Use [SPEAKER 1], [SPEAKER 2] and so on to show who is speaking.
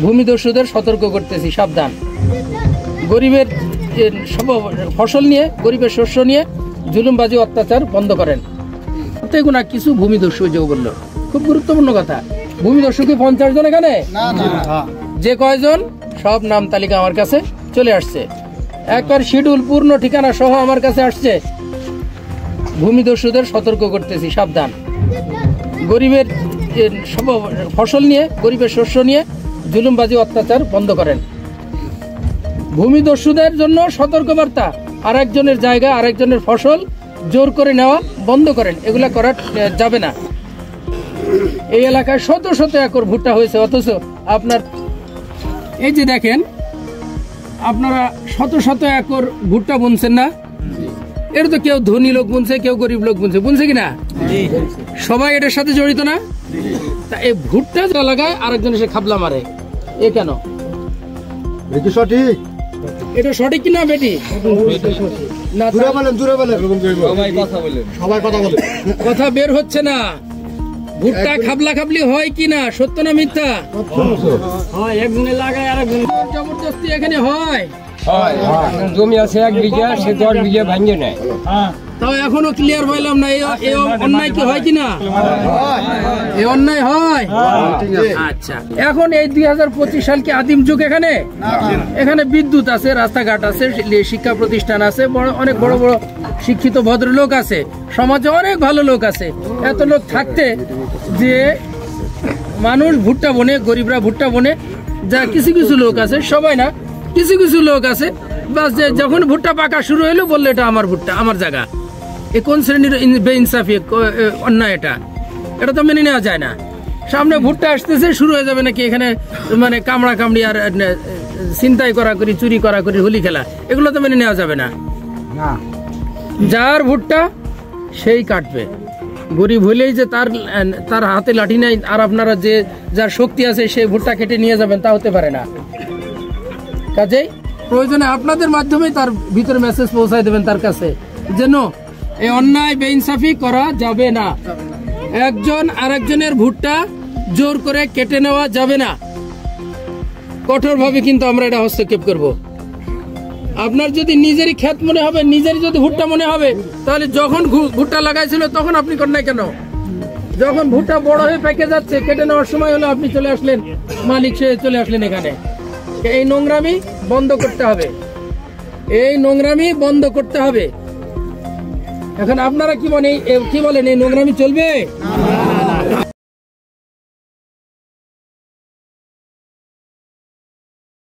[SPEAKER 1] ভূমিদস্যুদের সতর্ক করতেছি, সাবধান। গরিবের ফসল নিয়ে, গরিবের শস্য নিয়ে জুলুমবাজি অত্যাচার বন্ধ করেন। না কিছু ভূমিদস্যু যে বললো, খুব গুরুত্বপূর্ণ কথা। ভূমিদস্যু কি 50 জন এখানে? যে কয়জন, সব নাম তালিকা আমার কাছে চলে আসছে, একবার শিডিউল পূর্ণ ঠিকানা সহ আমার কাছে আসছে। ভূমিদস্যুদের সতর্ক করতেছি, সাবধান। গরিবের ফসল নিয়ে, গরিবের শস্য নিয়ে জুলুমবাজি অত্যাচার বন্ধ করেন। ভূমিদস্যুদের জন্য সতর্কবার্তা, আরেকজনের জায়গা, আরেকজনের ফসল জোর করে নেওয়া বন্ধ করেন। এগুলা করা যাবে না। এই এলাকায় শত শত একর ভুট্টা হয়েছে, অথচ আপনার এই যে দেখেন, আপনারা শত শত একর ভুট্টা বুনছেন না? এটা তো কেউ ধনী লোক বুনছে, কেউ গরিব লোক বুনছে, বুনছে কিনা? সবাই এটার সাথে জড়িত না? তা এই ভুট্টা যা লাগায় আরেকজন এসে খাবলা মারে, এ কেন?
[SPEAKER 2] সঠিক,
[SPEAKER 1] এটা সঠিক কিনা বেটি? কথা বের হচ্ছে না। ভুট্টা খাবলা খাবলি হয় কিনা, সত্য না মিথ্যা? একজনে লাগায় আরেকজন জবরদস্তি এখানে হয়।
[SPEAKER 3] জমি আছে 1 বিঘা, সে 10 বিঘা ভাঙিয়ে নেয়।
[SPEAKER 1] তাও এখনো ক্লিয়ার হইলাম না, এই অন্যায় কি হয় কিনা? এই অন্যায় হয়। আচ্ছা, এখন এই 2025 সাল কি আদিম যুগ? এখানে বিদ্যুৎ আছে, রাস্তাঘাট আছে, শিক্ষা প্রতিষ্ঠান আছে, অনেক বড় বড় শিক্ষিত ভদ্রলোক আছে, সমাজে অনেক ভালো লোক আছে। এত লোক থাকতে যে মানুষ ভুট্টা বনে, গরিবরা ভুট্টা বনে, যা কিছু কিছু লোক আছে, সবাই না, কিছু কিছু লোক আছে, বাস যখন ভুট্টা পাকা শুরু হইলো বললো এটা আমার ভুট্টা, আমার জায়গা। এ কোন শ্রেণীর বেইনসাফি, অন্যায়? এটা তো মেনে নেওয়া যায় না। সামনে ভুট্টা আসতেছে, শুরু হয়ে যাবে নাকি এখানে মানে কামড়া কামড়ি আর ছিনতাই করা করি, চুরি করা করি, হোলি খেলা, এগুলো তো মেনে নেওয়া যাবে না। যার ভুট্টা সেই কাটবে। গরিব হলেই যে তার হাতে লাঠি নাই আর আপনারা যে যার শক্তি আছে সেই ভুট্টা কেটে নিয়ে যাবেন, তা হতে পারে না। কাজেই প্রয়োজনে আপনাদের মাধ্যমে তার ভিতরে মেসেজ পৌঁছায় দেবেন তার কাছে, যেন এই অন্যায় বেইনসাফি করা যাবে না। একজন আরেকজনের ভুট্টা জোর করে কেটে নেওয়া যাবে না। কঠোরভাবে কিন্তু আমরা এটা হস্তক্ষেপ করব। আপনার যদি নিজেরই ক্ষেত মনে হবে, নিজেরই যদি ভুট্টা মনে হবে, তাহলে যখন ভুট্টা লাগাইছিল তখন আপনি করেন নাই কেন? যখন ভুট্টা বড় হয়ে পেকে যাচ্ছে, কেটে নেওয়ার সময় হলো, আপনি চলে আসলেন, মালিক সে চলে আসলেন এখানে। এই নোংরামি বন্ধ করতে হবে, এই নোংরামি বন্ধ করতে হবে। এখন আপনারা কি বলেন, এই নোংরামি চলবে?